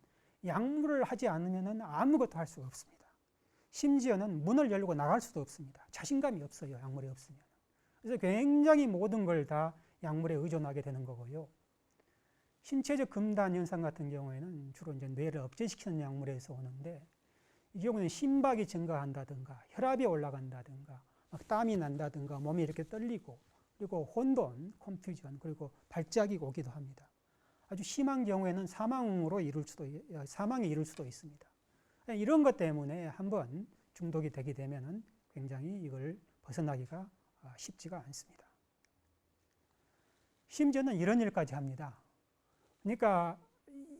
약물을 하지 않으면은 아무것도 할 수가 없습니다. 심지어는 문을 열고 나갈 수도 없습니다. 자신감이 없어요. 약물이 없으면. 그래서 굉장히 모든 걸 다 약물에 의존하게 되는 거고요. 신체적 금단 현상 같은 경우에는 주로 이제 뇌를 억제시키는 약물에서 오는데 이 경우는 심박이 증가한다든가 혈압이 올라간다든가 막 땀이 난다든가 몸이 이렇게 떨리고 그리고 혼돈, 컨퓨전 그리고 발작이 오기도 합니다. 아주 심한 경우에는 사망에 이를 수도 있습니다. 이런 것 때문에 한번 중독이 되게 되면은 굉장히 이걸 벗어나기가 쉽지가 않습니다. 심지어는 이런 일까지 합니다. 그러니까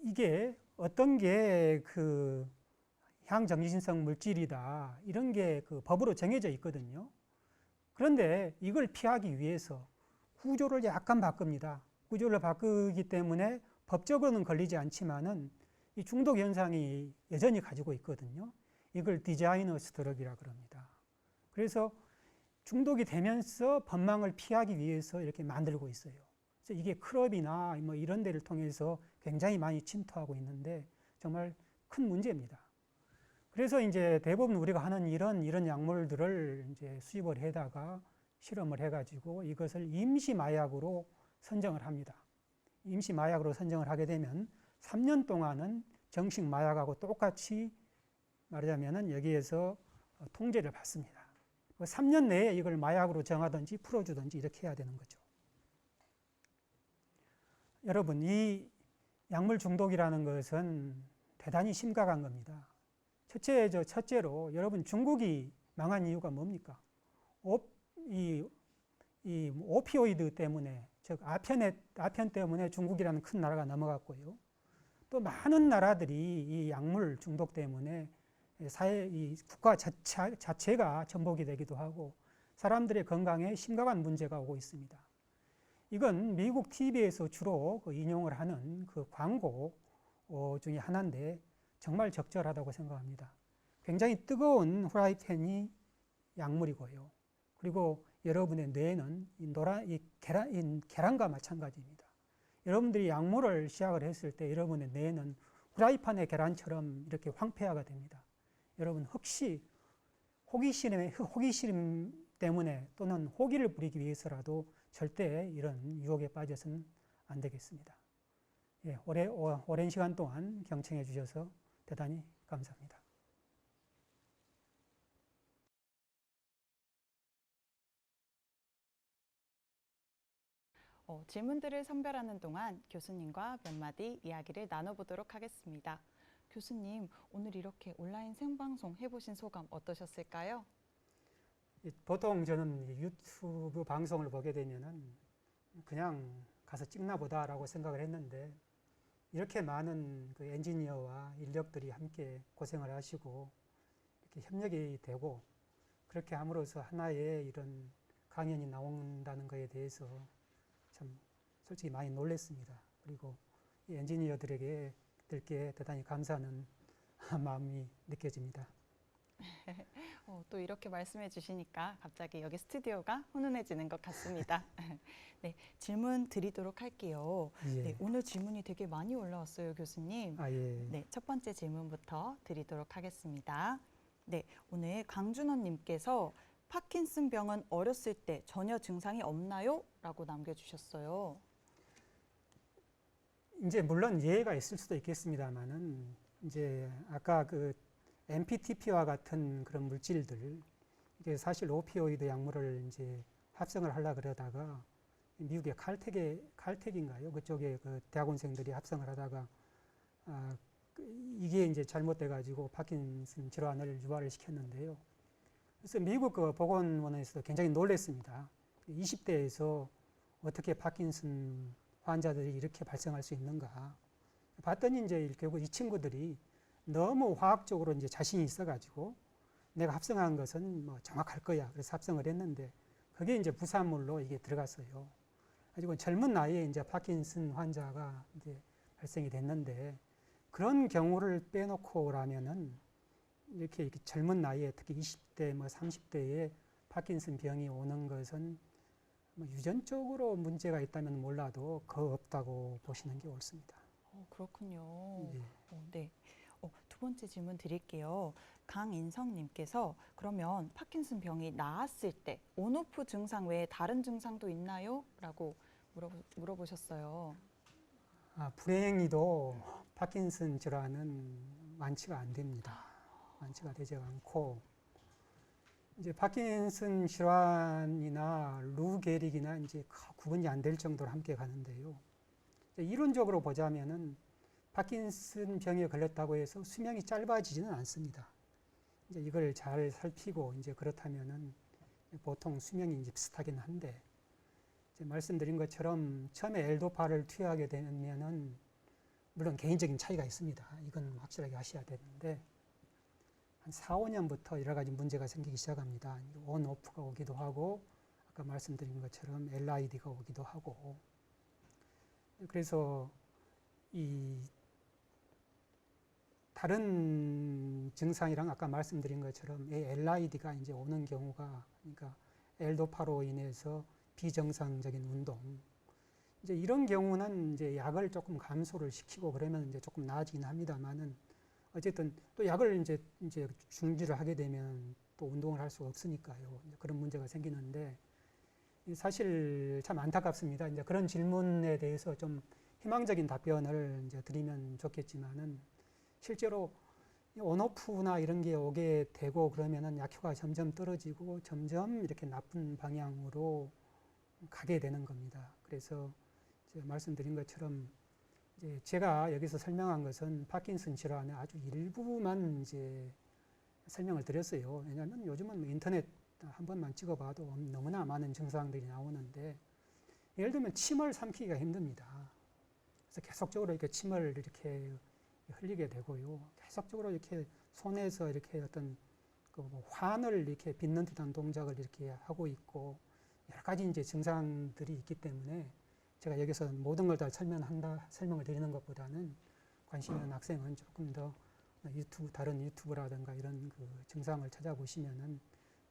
이게 어떤 게 그 향정신성 물질이다 이런 게 그 법으로 정해져 있거든요. 그런데 이걸 피하기 위해서 구조를 약간 바꿉니다. 구조를 바꾸기 때문에 법적으로는 걸리지 않지만은 이 중독 현상이 여전히 가지고 있거든요. 이걸 디자이너스 드럭이라 그럽니다. 그래서 중독이 되면서 법망을 피하기 위해서 이렇게 만들고 있어요. 그래서 이게 클럽이나 뭐 이런 데를 통해서 굉장히 많이 침투하고 있는데 정말 큰 문제입니다. 그래서 이제 대부분 우리가 하는 이런 약물들을 이제 수입을 해다가 실험을 해가지고 이것을 임시 마약으로 선정을 합니다. 임시 마약으로 선정을 하게 되면 3년 동안은 정식 마약하고 똑같이 말하자면은 여기에서 통제를 받습니다. 3년 내에 이걸 마약으로 정하든지 풀어주든지 이렇게 해야 되는 거죠. 여러분, 약물 중독이라는 것은 대단히 심각한 겁니다. 첫째로 여러분 중국이 망한 이유가 뭡니까? 오피오이드 때문에, 즉 아편 때문에 중국이라는 큰 나라가 넘어갔고요. 또 많은 나라들이 이 약물 중독 때문에 이 국가 자체가 전복이 되기도 하고 사람들의 건강에 심각한 문제가 오고 있습니다. 이건 미국 TV에서 주로 인용을 하는 그 광고 중에 하나인데 정말 적절하다고 생각합니다. 굉장히 뜨거운 후라이팬이 약물이고요. 그리고 여러분의 뇌는 이 계란과 마찬가지입니다. 여러분들이 약물을 시작을 했을 때 여러분의 뇌는 후라이팬의 계란처럼 이렇게 황폐화가 됩니다. 여러분 혹시 호기심 때문에 또는 호기를 부리기 위해서라도 절대 이런 유혹에 빠져서는 안 되겠습니다. 예, 오랜 시간 동안 경청해 주셔서 대단히 감사합니다. 질문들을 선별하는 동안 교수님과 몇 마디 이야기를 나눠보도록 하겠습니다. 교수님, 오늘 이렇게 온라인 생방송 해보신 소감 어떠셨을까요? 보통 저는 유튜브 방송을 보게 되면은 그냥 가서 찍나 보다라고 생각을 했는데 이렇게 많은 그 엔지니어와 인력들이 함께 고생을 하시고 이렇게 협력이 되고 그렇게 함으로써 하나의 이런 강연이 나온다는 것에 대해서 참 솔직히 많이 놀랐습니다. 그리고 이 엔지니어들에게 대단히 감사하는 마음이 느껴집니다. 또 이렇게 말씀해 주시니까 갑자기 여기 스튜디오가 훈훈해지는 것 같습니다. 네, 질문 드리도록 할게요. 예. 네, 오늘 질문이 되게 많이 올라왔어요, 교수님. 예. 네, 첫 번째 질문부터 드리도록 하겠습니다. 네, 오늘 강준원 님께서 파킨슨 병은 어렸을 때 전혀 증상이 없나요? 라고 남겨주셨어요. 이제 물론 예외가 있을 수도 있겠습니다만은 이제 아까 그 MPTP와 같은 그런 물질들 이게 사실 오피오이드 약물을 이제 합성을 하려고 그러다가 미국의 칼텍인가요? 그쪽에 그 대학원생들이 합성을 하다가 이게 이제 잘못돼 가지고 파킨슨 질환을 유발을 시켰는데요. 그래서 미국 그 보건원에서도 굉장히 놀랐습니다. 20대에서 어떻게 파킨슨 환자들이 이렇게 발생할 수 있는가? 봤더니 이제 결국 이 친구들이 너무 화학적으로 이제 자신이 있어가지고 내가 합성한 것은 뭐 정확할 거야. 그래서 합성을 했는데 그게 이제 부산물로 이게 들어갔어요. 가지고 젊은 나이에 이제 파킨슨 환자가 이제 발생이 됐는데 그런 경우를 빼놓고라면은 이렇게 젊은 나이에 특히 20대, 뭐 30대에 파킨슨 병이 오는 것은 뭐 유전적으로 문제가 있다면 몰라도 거의 없다고 보시는 게 옳습니다. 그렇군요. 예. 네. 두 번째 질문 드릴게요. 강인성님께서 그러면 파킨슨 병이 나았을 때 온오프 증상 외에 다른 증상도 있나요? 라고 물어보셨어요. 불행히도 파킨슨 질환은 완치가 안 됩니다. 완치가 되지 않고 이제 파킨슨 질환이나 루 게릭이나 이제 구분이 안 될 정도로 함께 가는데요. 이론적으로 보자면은 파킨슨 병에 걸렸다고 해서 수명이 짧아지지는 않습니다. 이제 이걸 잘 살피고 이제 그렇다면은 보통 수명이 이제 비슷하긴 한데 이제 말씀드린 것처럼 처음에 L도파를 투여하게 되면은 물론 개인적인 차이가 있습니다. 이건 확실하게 아셔야 되는데 한 4, 5년부터 여러 가지 문제가 생기기 시작합니다. 온오프가 오기도 하고 아까 말씀드린 것처럼 LID가 오기도 하고 그래서 이 다른 증상이랑 아까 말씀드린 것처럼 LID가 이제 오는 경우가 그러니까 L도파로 인해서 비정상적인 운동 이제 이런 경우는 이제 약을 조금 감소를 시키고 그러면 이제 조금 나아지긴 합니다만은 어쨌든 또 약을 이제 중지를 하게 되면 또 운동을 할 수가 없으니까요. 이제 그런 문제가 생기는데 사실 참 안타깝습니다. 이제 그런 질문에 대해서 좀 희망적인 답변을 이제 드리면 좋겠지만은 실제로 온오프나 이런 게 오게 되고 그러면은 약효가 점점 떨어지고 점점 이렇게 나쁜 방향으로 가게 되는 겁니다. 그래서 제가 말씀드린 것처럼 이제 제가 여기서 설명한 것은 파킨슨 질환의 아주 일부만 이제 설명을 드렸어요. 왜냐하면 요즘은 인터넷 한 번만 찍어봐도 너무나 많은 증상들이 나오는데 예를 들면 침을 삼키기가 힘듭니다. 그래서 계속적으로 이렇게 침을 이렇게 흘리게 되고요. 계속적으로 이렇게 손에서 이렇게 어떤 그뭐 환을 이렇게 빚는 듯한 동작을 이렇게 하고 있고 여러 가지 이제 증상들이 있기 때문에 제가 여기서 모든 걸 다 설명을 드리는 것보다는 관심 있는 학생은 조금 더 다른 유튜브라든가 이런 그 증상을 찾아보시면은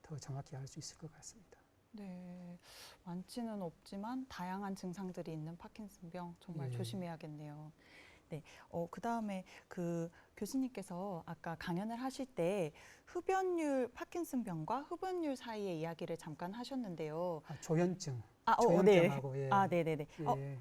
더 정확히 알 수 있을 것 같습니다. 네, 많지는 없지만 다양한 증상들이 있는 파킨슨병 정말 예. 조심해야겠네요. 네, 그다음에 그 교수님께서 아까 강연을 하실 때 파킨슨병과 흡연율 사이의 이야기를 잠깐 하셨는데요. 조현증, 네. 조현병하고 예. 네네네. 예.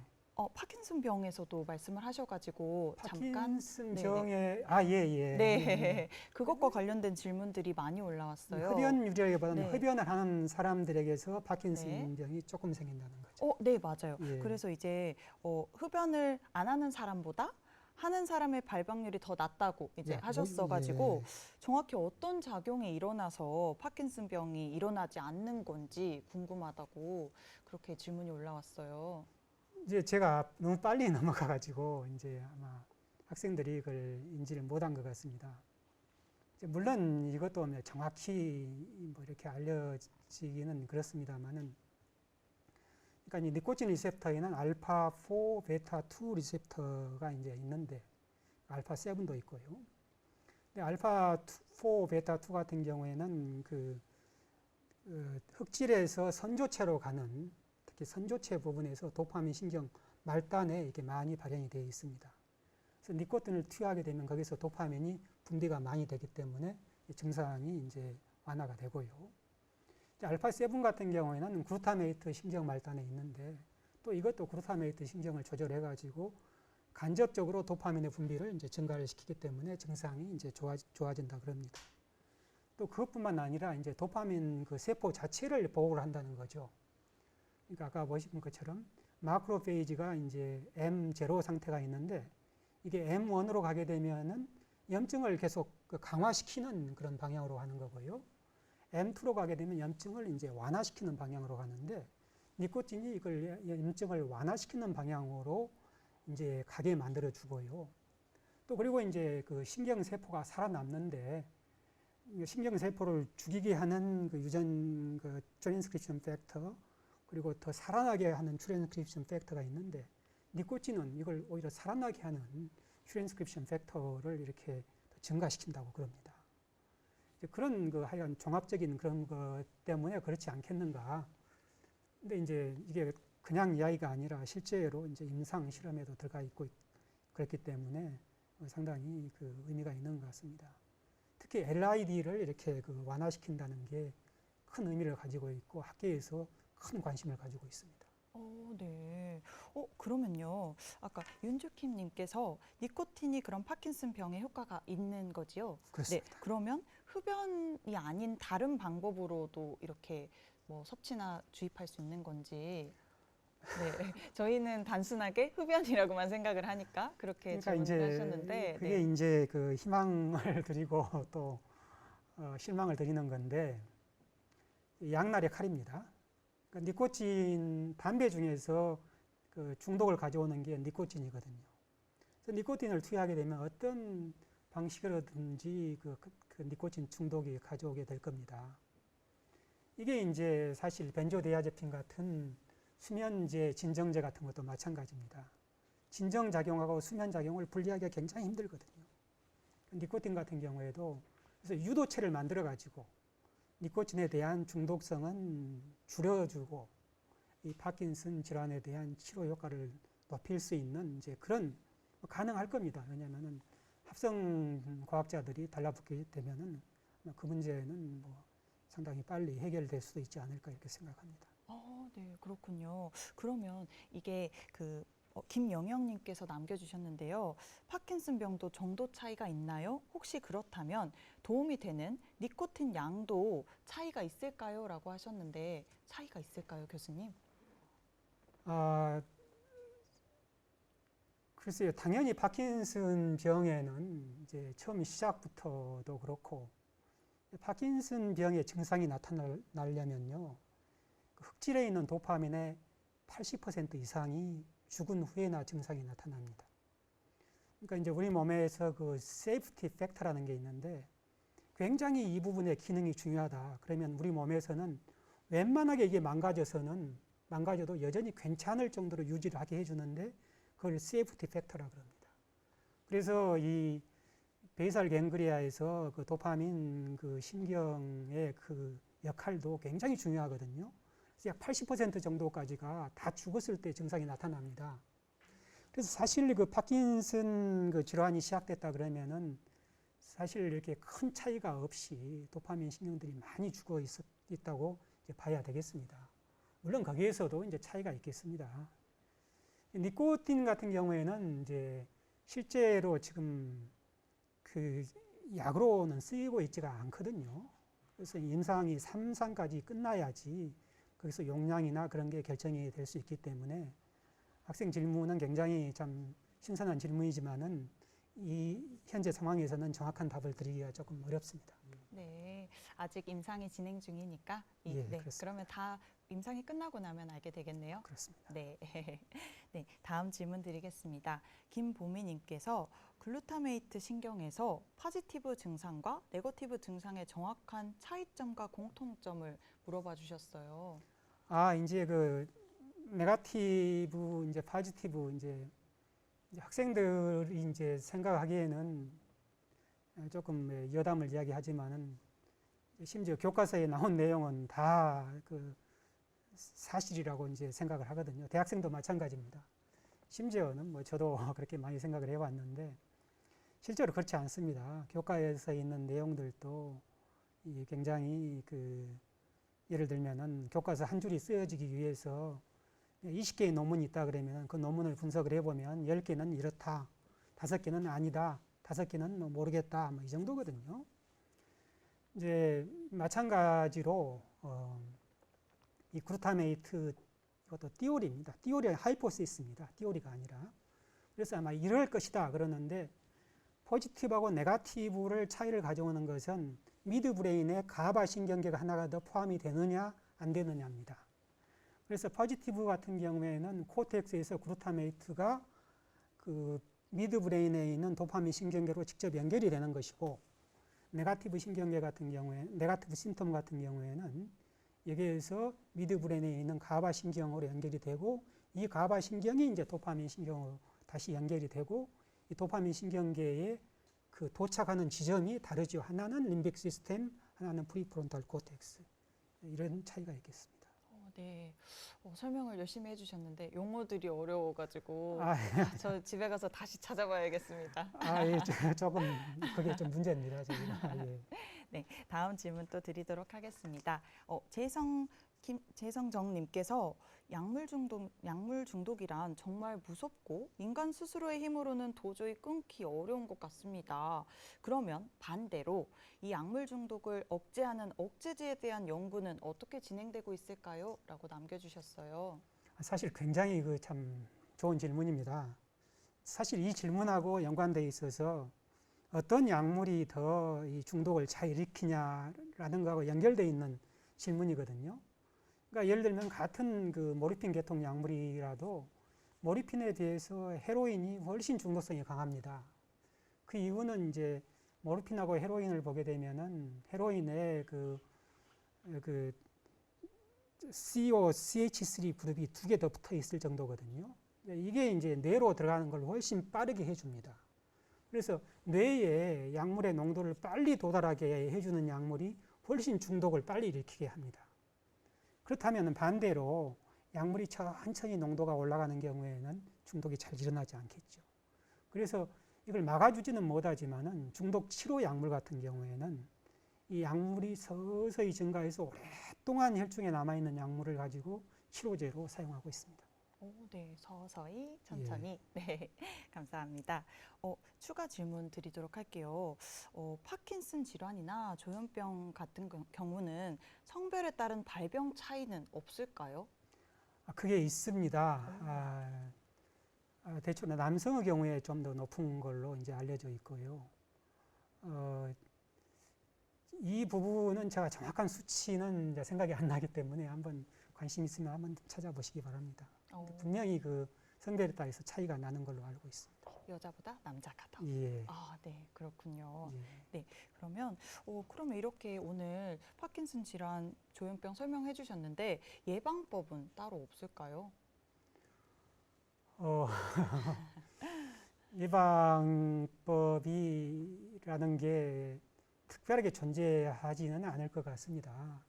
파킨슨병에서도 말씀을 하셔가지고 잠깐. 파킨슨병에 예. 네, 그것과 관련된 질문들이 많이 올라왔어요. 흡연율이라기보다는 네. 흡연을 하는 사람들에게서 파킨슨병이 조금 생긴다는 거죠. 네, 맞아요. 예. 그래서 이제 흡연을 안 하는 사람보다 하는 사람의 발병률이 더 낮다고 이제 하셨어가지고 정확히 어떤 작용이 일어나서 파킨슨병이 일어나지 않는 건지 궁금하다고 그렇게 질문이 올라왔어요. 이제 제가 너무 빨리 넘어가가지고 이제 아마 학생들이 그걸 인지를 못한 것 같습니다. 이제 물론 이것도 정확히 뭐 이렇게 알려지기는 그렇습니다만은, 그러니까 이 니코틴 리셉터에는 알파 4, 베타 2 리셉터가 이제 있는데 알파 7도 있고요. 근데 알파 4, 베타 2 같은 경우에는 그 흑질에서 선조체로 가는 특히 선조체 부분에서 도파민 신경 말단에 이렇게 많이 발현이 되어 있습니다. 그래서 니코틴을 투여하게 되면 거기서 도파민이 분비가 많이 되기 때문에 증상이 이제 완화가 되고요. 알파 7 같은 경우에는 글루타메이트 신경 말단에 있는데 또 이것도 글루타메이트 신경을 조절해 가지고 간접적으로 도파민의 분비를 이제 증가를 시키기 때문에 증상이 이제 좋아진다 그럽니다. 또 그것뿐만 아니라 이제 도파민 그 세포 자체를 보호를 한다는 거죠. 그러니까 아까 보신 것처럼 마크로페이지가 이제 M0 상태가 있는데 이게 M1으로 가게 되면은 염증을 계속 강화시키는 그런 방향으로 하는 거고요. M2로 가게 되면 염증을 이제 완화시키는 방향으로 가는데 니코틴이 이걸 염증을 완화시키는 방향으로 이제 가게 만들어 주고요. 또 그리고 이제 그 신경세포가 살아남는데 신경세포를 죽이게 하는 그 유전 그 트랜스크립션 팩터 그리고 더 살아나게 하는 트랜스크립션 팩터가 있는데 니코틴은 이걸 오히려 살아나게 하는 트랜스크립션 팩터를 이렇게 증가시킨다고 그럽니다. 그런 그 하여간 종합적인 그런 것 때문에 그렇지 않겠는가. 근데 이제 이게 그냥 이야기가 아니라 실제로 이제 임상 실험에도 들어가 있고 그렇기 때문에 상당히 그 의미가 있는 것 같습니다. 특히 LID를 이렇게 그 완화시킨다는 게 큰 의미를 가지고 있고 학계에서 큰 관심을 가지고 있습니다. 네. 그러면요. 아까 윤주킴 님께서 니코틴이 그런 파킨슨 병에 효과가 있는 거지요? 그렇습니다. 네. 그러면 흡연이 아닌 다른 방법으로도 이렇게 뭐 섭취나 주입할 수 있는 건지. 네. 저희는 단순하게 흡연이라고만 생각을 하니까 그렇게 그러니까 질문을 하셨는데. 그게 이제 그 희망을 드리고 또 실망을 드리는 건데 양날의 칼입니다. 그러니까 니코틴 담배 중에서 그 중독을 가져오는 게 니코틴이거든요. 그래서 니코틴을 투여하게 되면 어떤 방식으로든지 그 니코틴 중독이 가져오게 될 겁니다. 이게 이제 사실 벤조디아제핀 같은 수면제, 진정제 같은 것도 마찬가지입니다. 진정작용하고 수면작용을 분리하기가 굉장히 힘들거든요. 니코틴 같은 경우에도 그래서 유도체를 만들어 가지고 니코틴에 대한 중독성은 줄여주고 이 파킨슨 질환에 대한 치료 효과를 높일 수 있는 이제 그런 가능할 겁니다. 왜냐하면은 합성 과학자들이 달라붙게 되면은 그 문제는 뭐 상당히 빨리 해결될 수도 있지 않을까 이렇게 생각합니다. 네, 그렇군요. 그러면 이게 김영영님께서 남겨주셨는데요. 파킨슨병도 정도 차이가 있나요? 혹시 그렇다면 도움이 되는 니코틴 양도 차이가 있을까요? 라고 하셨는데 차이가 있을까요, 교수님? 글쎄요. 당연히 파킨슨 병에는 이제 처음 시작부터도 그렇고 파킨슨 병의 증상이 나타나려면요. 흑질에 있는 도파민의 80% 이상이 죽은 후에나 증상이 나타납니다. 그러니까 이제 우리 몸에서 그 세이프티 팩터라는 게 있는데 굉장히 이 부분의 기능이 중요하다. 그러면 우리 몸에서는 웬만하게 이게 망가져도 여전히 괜찮을 정도로 유지를 하게 해주는데 그걸 세이프티 팩터라 그럽니다. 그래서 이 베이살 갱그리아에서 그 도파민 그 신경의 그 역할도 굉장히 중요하거든요. 그래서 약 80% 정도까지가 다 죽었을 때 증상이 나타납니다. 그래서 사실 그 파킨슨 그 질환이 시작됐다 그러면은 사실 이렇게 큰 차이가 없이 도파민 신경들이 많이 죽어 있다고 이제 봐야 되겠습니다. 물론 거기에서도 이제 차이가 있겠습니다. 니코틴 같은 경우에는 이제 실제로 지금 그 약으로는 쓰이고 있지가 않거든요. 그래서 임상이 3상까지 끝나야지 거기서 용량이나 그런 게 결정이 될 수 있기 때문에 학생 질문은 굉장히 참 신선한 질문이지만은 이 현재 상황에서는 정확한 답을 드리기가 조금 어렵습니다. 네, 아직 임상이 진행 중이니까 예, 네, 그렇습니다. 그러면 다 임상이 끝나고 나면 알게 되겠네요. 그렇습니다. 네, 네, 다음 질문 드리겠습니다. 김보미님께서 글루타메이트 신경에서 포지티브 증상과 네거티브 증상의 정확한 차이점과 공통점을 물어봐 주셨어요. 이제 그 네거티브 이제 포지티브 이제 학생들이 이제 생각하기에는 조금 여담을 이야기하지만은 심지어 교과서에 나온 내용은 다 그 사실이라고 이제 생각을 하거든요. 대학생도 마찬가지입니다. 심지어는 뭐 저도 그렇게 많이 생각을 해왔는데 실제로 그렇지 않습니다. 교과에서 있는 내용들도 굉장히 그 예를 들면은 교과서 한 줄이 쓰여지기 위해서 20개의 논문이 있다 그러면 그 논문을 분석을 해보면 10개는 이렇다, 5개는 아니다, 5개는 모르겠다, 뭐 이 정도거든요. 이제 마찬가지로 이 글루타메이트 이것도 띠오리입니다. 띠오리는 하이포시스입니다. 띠오리가 아니라. 그래서 아마 이럴 것이다 그러는데 포지티브하고 네거티브를 차이를 가져오는 것은 미드브레인의 가바 신경계가 하나가 더 포함이 되느냐 안 되느냐입니다. 그래서 포지티브 같은 경우에는 코텍스에서 글루타메이트가 그 미드브레인에 있는 도파민 신경계로 직접 연결이 되는 것이고 네거티브 신경계 같은 경우에 네거티브 심텀 같은 경우에는 여기에서 미드브레인에 있는 가바 신경으로 연결이 되고 이 가바 신경이 이제 도파민 신경으로 다시 연결이 되고 이 도파민 신경계에 그 도착하는 지점이 다르죠. 하나는 림빅 시스템, 하나는 프리프론탈 코텍스. 이런 차이가 있겠습니다. 네, 설명을 열심히 해주셨는데 용어들이 어려워가지고 저 집에 가서 다시 찾아봐야겠습니다. 예, 조금 그게 좀 문제입니다. 저희가. 예. 네, 다음 질문 또 드리도록 하겠습니다. 재성정님께서 약물 중독이란 정말 무섭고 인간 스스로의 힘으로는 도저히 끊기 어려운 것 같습니다. 그러면 반대로 이 약물 중독을 억제하는 억제제에 대한 연구는 어떻게 진행되고 있을까요? 라고 남겨주셨어요. 사실 굉장히 그 참 좋은 질문입니다. 사실 이 질문하고 연관되어 있어서 어떤 약물이 더 이 중독을 잘 일으키냐라는 거하고 연결되어 있는 질문이거든요. 그러니까 예를 들면 같은 그 모르핀 계통 약물이라도 모르핀에 비해서 헤로인이 훨씬 중독성이 강합니다. 그 이유는 이제 모르핀하고 헤로인을 보게 되면은 헤로인의 그 COCH3 그룹이 2개 더 붙어 있을 정도거든요. 이게 이제 뇌로 들어가는 걸 훨씬 빠르게 해줍니다. 그래서 뇌에 약물의 농도를 빨리 도달하게 해주는 약물이 훨씬 중독을 빨리 일으키게 합니다. 그렇다면 반대로 약물이 천천히 농도가 올라가는 경우에는 중독이 잘 일어나지 않겠죠. 그래서 이걸 막아주지는 못하지만은 중독 치료 약물 같은 경우에는 이 약물이 서서히 증가해서 오랫동안 혈중에 남아있는 약물을 가지고 치료제로 사용하고 있습니다. 네, 서서히, 천천히. 네, 감사합니다. 추가 질문 드리도록 할게요. 파킨슨 질환이나 조현병 같은 경우는 성별에 따른 발병 차이는 없을까요? 그게 있습니다. 대충 남성의 경우에 좀 더 높은 걸로 이제 알려져 있고요. 이 부분은 제가 정확한 수치는 이제 생각이 안 나기 때문에 한번 관심 있으면 한번 찾아보시기 바랍니다. 분명히 그 성별에 따라서 차이가 나는 걸로 알고 있습니다. 여자보다 남자가 더. 예. 아, 네, 그렇군요. 예. 그러면 이렇게 오늘 파킨슨 질환 조현병 설명해 주셨는데 예방법은 따로 없을까요? 예방법이라는 게 특별하게 존재하지는 않을 것 같습니다.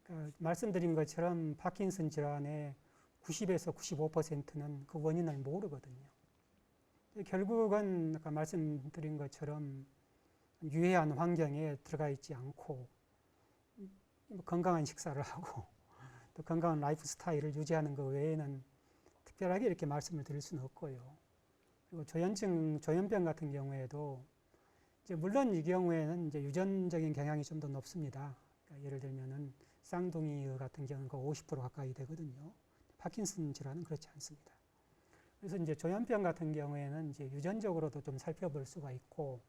그러니까 말씀드린 것처럼 파킨슨 질환의 90에서 95%는 그 원인을 모르거든요. 결국은 아까 말씀드린 것처럼 유해한 환경에 들어가 있지 않고 건강한 식사를 하고 또 건강한 라이프 스타일을 유지하는 것 외에는 특별하게 이렇게 말씀을 드릴 수는 없고요. 그리고 조현병 같은 경우에도 이제 물론 이 경우에는 이제 유전적인 경향이 좀 더 높습니다. 그러니까 예를 들면은 쌍둥이 같은 경우는 거의 50% 가까이 되거든요. 파킨슨 질환은 그렇지 않습니다. 그래서 이제 조현병 같은 경우에는 이제 유전적으로도 좀 살펴볼 수가 있고,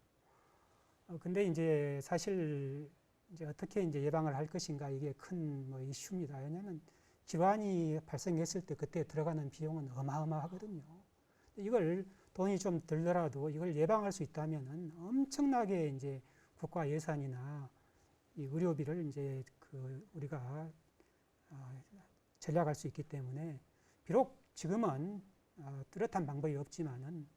근데 이제 사실 이제 어떻게 이제 예방을 할 것인가 이게 큰 뭐 이슈입니다. 왜냐하면 질환이 발생했을 때 그때 들어가는 비용은 어마어마하거든요. 이걸 돈이 좀 들더라도 이걸 예방할 수 있다면은 엄청나게 이제 국가 예산이나 이 의료비를 이제 우리가 절약할 수 있기 때문에 비록 지금은 뚜렷한 방법이 없지만은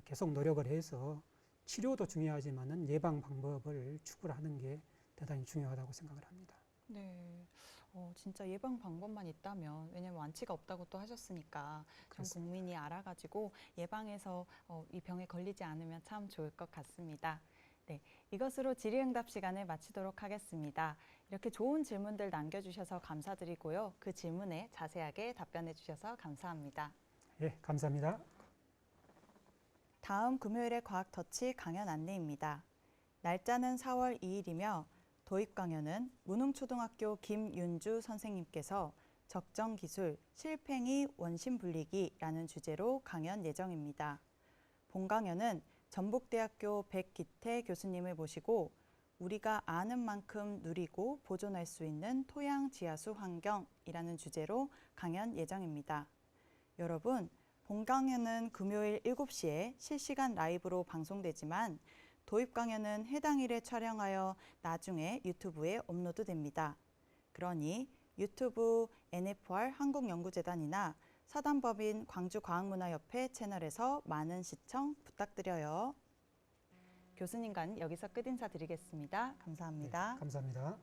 계속 노력을 해서 치료도 중요하지만은 예방 방법을 추구를 하는 게 대단히 중요하다고 생각을 합니다. 네. 진짜 예방 방법만 있다면, 왜냐면 완치가 없다고 또 하셨으니까, 전 그렇습니다. 국민이 알아가지고 예방해서 이 병에 걸리지 않으면 참 좋을 것 같습니다. 네. 이것으로 질의응답 시간을 마치도록 하겠습니다. 이렇게 좋은 질문들 남겨주셔서 감사드리고요. 그 질문에 자세하게 답변해 주셔서 감사합니다. 예, 감사합니다. 다음 금요일의 과학터치 강연 안내입니다. 날짜는 4월 2일이며 도입 강연은 문흥초등학교 김윤주 선생님께서 적정기술 실팽이 원심분리기라는 주제로 강연 예정입니다. 본 강연은 전북대학교 백기태 교수님을 모시고 우리가 아는 만큼 누리고 보존할 수 있는 토양 지하수 환경이라는 주제로 강연 예정입니다. 여러분, 본 강연은 금요일 7시에 실시간 라이브로 방송되지만 도입 강연은 해당 일에 촬영하여 나중에 유튜브에 업로드됩니다. 그러니 유튜브 NFR 한국연구재단이나 사단법인 광주과학문화협회 채널에서 많은 시청 부탁드려요. 교수님과는 여기서 끝인사 드리겠습니다. 감사합니다. 네, 감사합니다.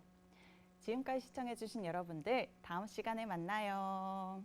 지금까지 시청해주신 여러분들, 다음 시간에 만나요.